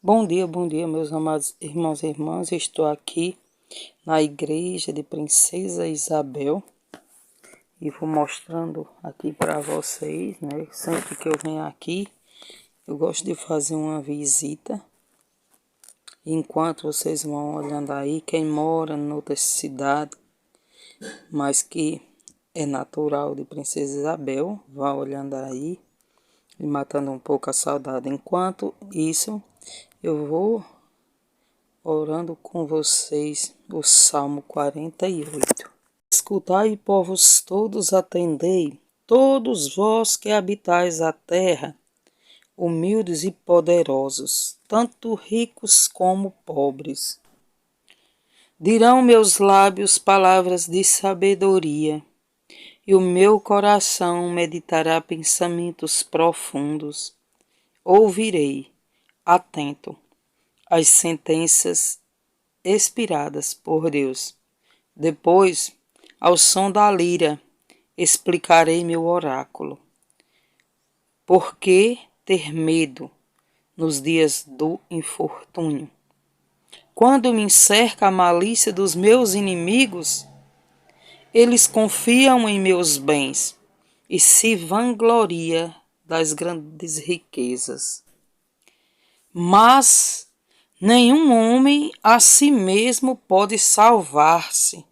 Bom dia, meus amados irmãos e irmãs. Eu estou aqui na igreja de Princesa Isabel e vou mostrando aqui para vocês, né? Sempre que eu venho aqui, eu gosto de fazer uma visita. Enquanto vocês vão olhando aí, quem mora em outra cidade, mas que é natural de Princesa Isabel, vá olhando aí e matando um pouco a saudade. Enquanto isso, eu vou orando com vocês o Salmo 48. Escutai, povos todos, atendei, todos vós que habitais a terra, humildes e poderosos, tanto ricos como pobres. Dirão meus lábios palavras de sabedoria, e o meu coração meditará pensamentos profundos. Ouvirei, atento, as sentenças expiradas por Deus. Depois, ao som da lira, explicarei meu oráculo. Por que ter medo nos dias do infortúnio? Quando me cerca a malícia dos meus inimigos, eles confiam em meus bens e se vangloria das grandes riquezas. Mas nenhum homem a si mesmo pode salvar-se,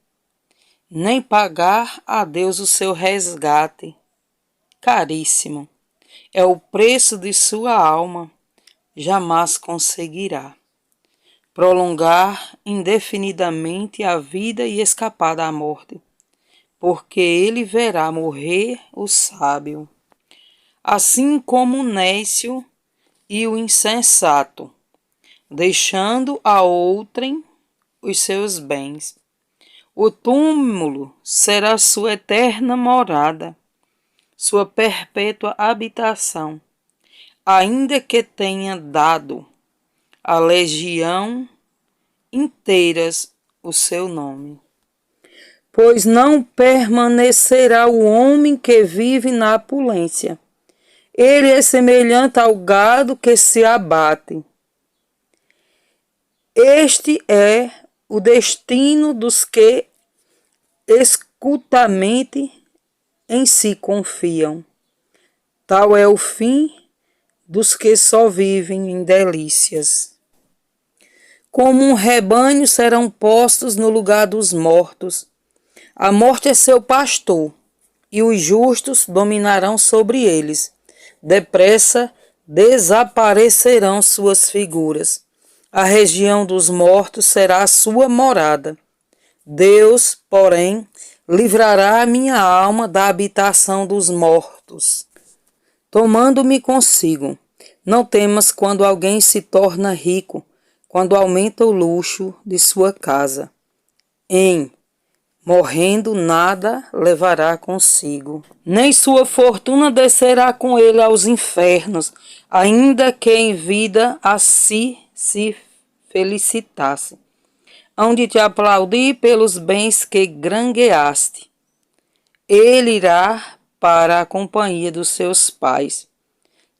nem pagar a Deus o seu resgate. Caríssimo é o preço de sua alma, jamais conseguirá prolongar indefinidamente a vida e escapar da morte, porque ele verá morrer o sábio, assim como o nécio e o insensato, deixando a outrem os seus bens. O túmulo será sua eterna morada, sua perpétua habitação, ainda que tenha dado à legião inteiras o seu nome. Pois não permanecerá o homem que vive na opulência. Ele é semelhante ao gado que se abate. Este é o destino dos que escutamente em si confiam. Tal é o fim dos que só vivem em delícias. Como um rebanho serão postos no lugar dos mortos. A morte é seu pastor, e os justos dominarão sobre eles. Depressa desaparecerão suas figuras. A região dos mortos será a sua morada. Deus, porém, livrará a minha alma da habitação dos mortos, tomando-me consigo. Não temas quando alguém se torna rico, quando aumenta o luxo de sua casa. Morrendo nada levará consigo, nem sua fortuna descerá com ele aos infernos, ainda que em vida assim se felicitasse. Hão de te aplaudir pelos bens que granjeaste. Ele irá para a companhia dos seus pais,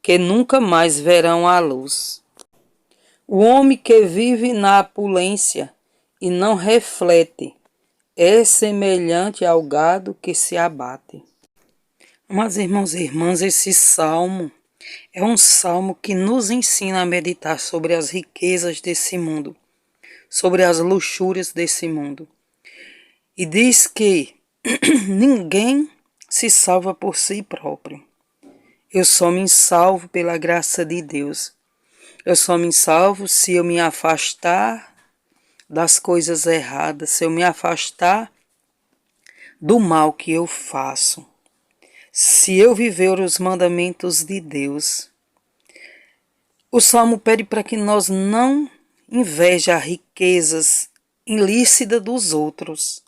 que nunca mais verão a luz. O homem que vive na opulência e não reflete é semelhante ao gado que se abate. Mas, irmãos e irmãs, esse salmo é um salmo que nos ensina a meditar sobre as riquezas desse mundo, sobre as luxúrias desse mundo. E diz que ninguém se salva por si próprio. Eu só me salvo pela graça de Deus. Eu só me salvo se eu me afastar das coisas erradas, se eu me afastar do mal que eu faço. Se eu viver os mandamentos de Deus. O Salmo pede para que nós não inveja as riquezas ilícitas dos outros.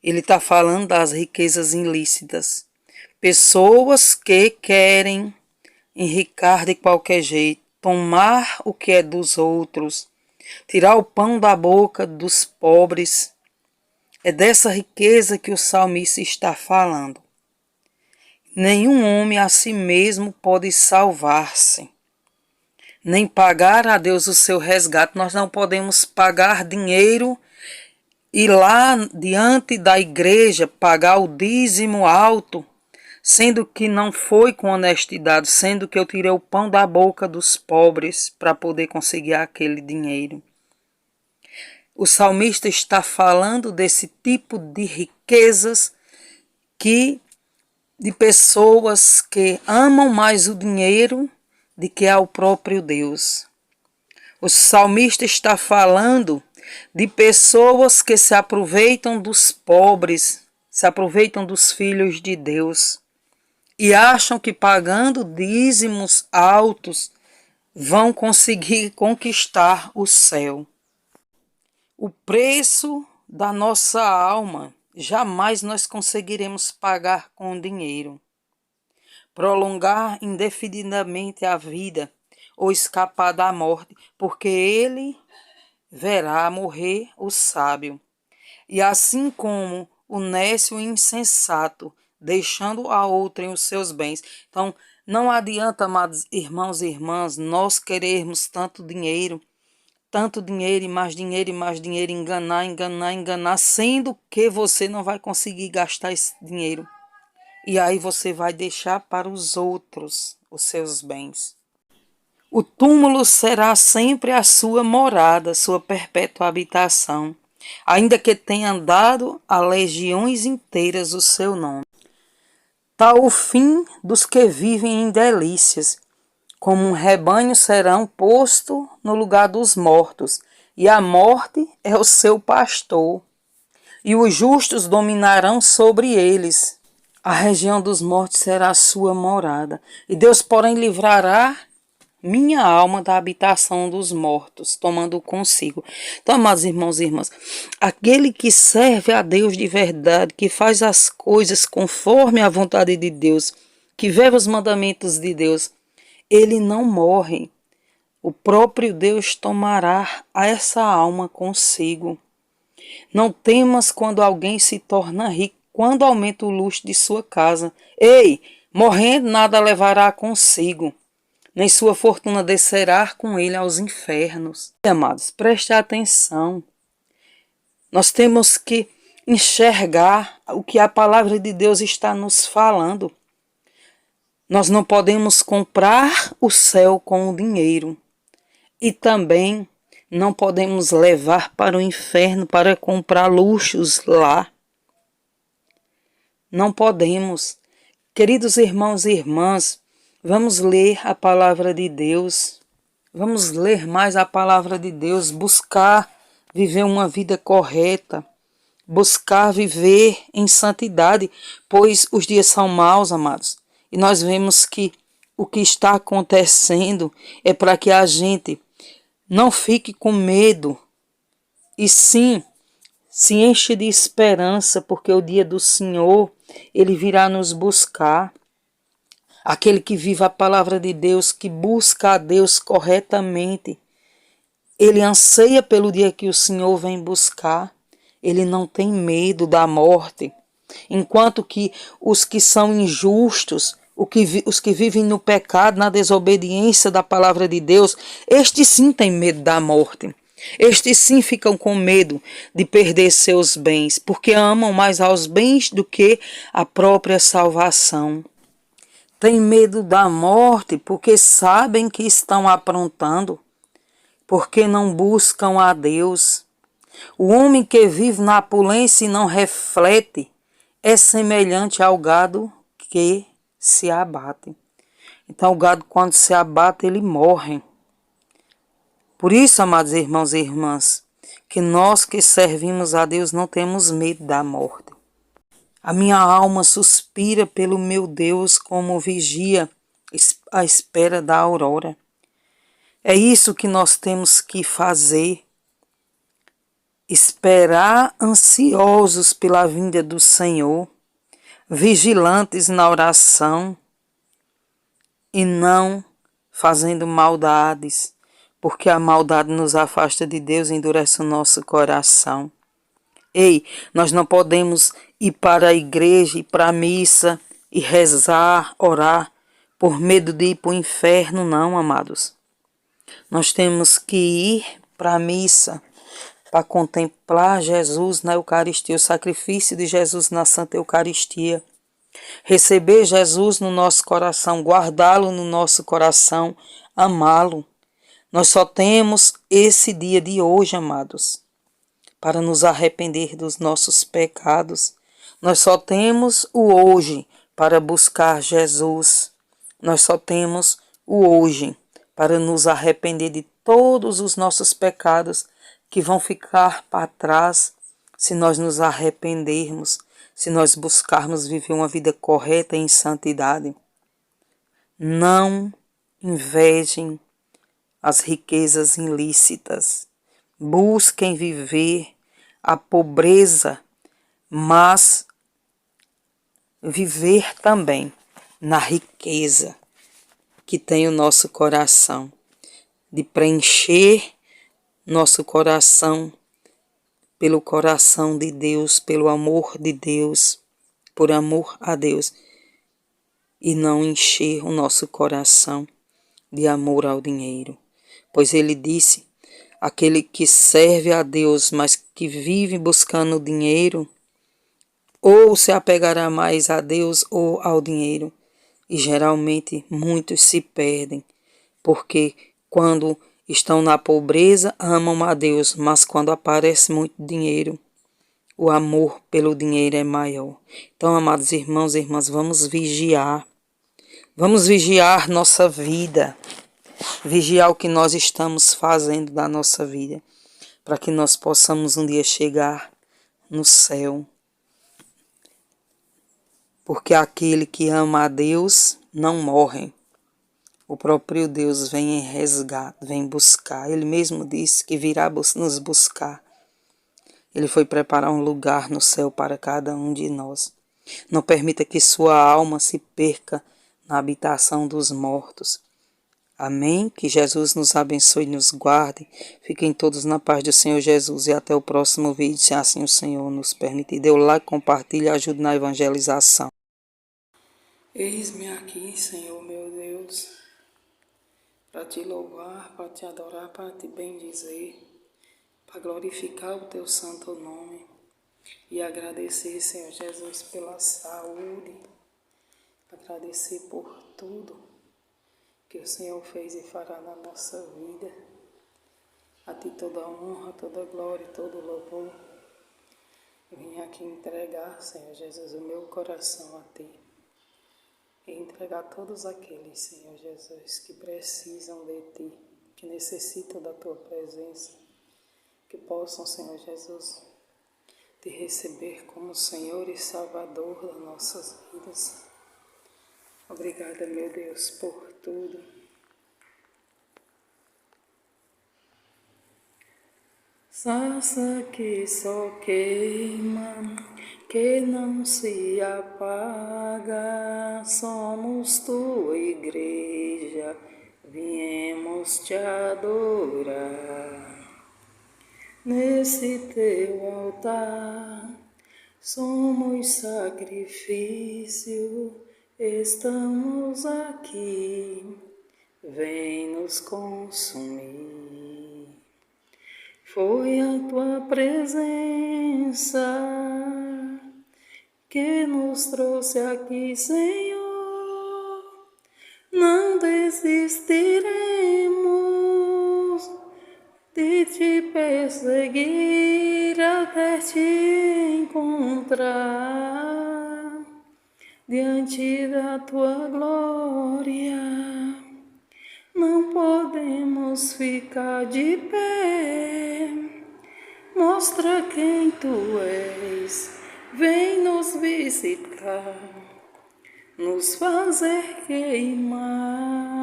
Ele está falando das riquezas ilícitas. Pessoas que querem enricar de qualquer jeito, tomar o que é dos outros, tirar o pão da boca dos pobres. É dessa riqueza que o salmista está falando. Nenhum homem a si mesmo pode salvar-se. nem pagar a Deus o seu resgate. Nós não podemos pagar dinheiro e lá diante da igreja pagar o dízimo alto, sendo que não foi com honestidade, sendo que eu tirei o pão da boca dos pobres para poder conseguir aquele dinheiro. O salmista está falando desse tipo de riquezas de pessoas que amam mais o dinheiro do que ao próprio Deus. O salmista está falando de pessoas que se aproveitam dos pobres, se aproveitam dos filhos de Deus e acham que pagando dízimos altos vão conseguir conquistar o céu. O preço da nossa alma jamais nós conseguiremos pagar com dinheiro. Prolongar indefinidamente a vida ou escapar da morte, porque ele verá morrer o sábio. E assim como o nécio e insensato, deixando a outrem os seus bens. Então, não adianta, amados irmãos e irmãs, nós querermos tanto dinheiro e mais dinheiro, enganar, sendo que você não vai conseguir gastar esse dinheiro. E aí você vai deixar para os outros os seus bens. O túmulo será sempre a sua morada, sua perpétua habitação, ainda que tenha andado a legiões inteiras o seu nome. Tal o fim dos que vivem em delícias, como um rebanho serão posto no lugar dos mortos, e a morte é o seu pastor, e os justos dominarão sobre eles. A região dos mortos será a sua morada, e Deus, porém, livrará minha alma da habitação dos mortos, tomando consigo. Então, amados irmãos e irmãs, aquele que serve a Deus de verdade, que faz as coisas conforme a vontade de Deus, que vive os mandamentos de Deus, ele não morre. O próprio Deus tomará essa alma consigo. Não temas quando alguém se torna rico, quando aumenta o luxo de sua casa. Ei, morrendo nada levará consigo, nem sua fortuna descerá com ele aos infernos. Amados, preste atenção. Nós temos que enxergar o que a palavra de Deus está nos falando. Nós não podemos comprar o céu com o dinheiro. E também não podemos levar para o inferno para comprar luxos lá. Não podemos. Queridos irmãos e irmãs, vamos ler a palavra de Deus. Vamos ler mais a palavra de Deus, buscar viver uma vida correta, buscar viver em santidade, pois os dias são maus, amados. E nós vemos que o que está acontecendo é para que a gente não fique com medo, e sim se enche de esperança, porque o dia do Senhor, ele virá nos buscar. Aquele que vive a palavra de Deus, que busca a Deus corretamente, ele anseia pelo dia que o Senhor vem buscar. Ele não tem medo da morte. Enquanto que os que são injustos, os que vivem no pecado, na desobediência da palavra de Deus, estes sim têm medo da morte. Estes sim ficam com medo de perder seus bens, porque amam mais aos bens do que a própria salvação. Têm medo da morte porque sabem que estão aprontando, porque não buscam a Deus. O homem que vive na opulência e não reflete é semelhante ao gado que se abate. Então o gado, quando se abate, ele morre. Por isso, amados irmãos e irmãs, que nós que servimos a Deus não temos medo da morte. A minha alma suspira pelo meu Deus como vigia à espera da aurora. É isso que nós temos que fazer. Esperar ansiosos pela vinda do Senhor, vigilantes na oração e não fazendo maldades, porque a maldade nos afasta de Deus e endurece o nosso coração. Ei, nós não podemos ir para a igreja, ir para a missa e rezar, orar, por medo de ir para o inferno, não, amados. Nós temos que ir para a missa para contemplar Jesus na Eucaristia, o sacrifício de Jesus na Santa Eucaristia. Receber Jesus no nosso coração, guardá-lo no nosso coração, amá-lo. Nós só temos esse dia de hoje, amados, para nos arrepender dos nossos pecados. Nós só temos o hoje para buscar Jesus. Nós só temos o hoje para nos arrepender de todos os nossos pecados que vão ficar para trás se nós nos arrependermos, se nós buscarmos viver uma vida correta e em santidade. Não invejem as riquezas ilícitas. Busquem viver a pobreza, mas viver também na riqueza que tem o nosso coração, de preencher nosso coração pelo coração de Deus, pelo amor de Deus, por amor a Deus, e não encher o nosso coração de amor ao dinheiro. Pois ele disse, aquele que serve a Deus, mas que vive buscando dinheiro, ou se apegará mais a Deus ou ao dinheiro. E geralmente muitos se perdem, porque quando estão na pobreza amam a Deus, mas quando aparece muito dinheiro, o amor pelo dinheiro é maior. Então, amados irmãos e irmãs, vamos vigiar. Vamos vigiar nossa vida, vigiar o que nós estamos fazendo da nossa vida, para que nós possamos um dia chegar no céu. Porque aquele que ama a Deus não morre. O próprio Deus vem em resgate, vem buscar. Ele mesmo disse que virá nos buscar. Ele foi preparar um lugar no céu para cada um de nós. Não permita que sua alma se perca na habitação dos mortos. Amém? Que Jesus nos abençoe e nos guarde. Fiquem todos na paz do Senhor Jesus e até o próximo vídeo, se assim o Senhor nos permitir. Dê o like, compartilhe e ajude na evangelização. Eis-me aqui, Senhor meu Deus, para te louvar, para te adorar, para te bendizer, para glorificar o teu santo nome e agradecer, Senhor Jesus, pela saúde, agradecer por tudo que o Senhor fez e fará na nossa vida. A ti toda a honra, toda a glória e todo o louvor. Eu vim aqui entregar, Senhor Jesus, o meu coração a ti. E entregar todos aqueles, Senhor Jesus, que precisam de ti, que necessitam da tua presença, que possam, Senhor Jesus, te receber como Senhor e Salvador das nossas vidas. Obrigada, meu Deus, por tudo. Sarça que só queima, que não se apaga, somos tua igreja, viemos te adorar. Nesse teu altar, somos sacrifício, estamos aqui, vem nos consumir. Foi a tua presença que nos trouxe aqui, Senhor. Não desistiremos de te perseguir até te encontrar diante da tua glória. Não podemos ficar de pé, mostra quem tu és, vem nos visitar, nos fazer queimar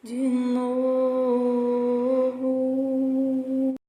de novo.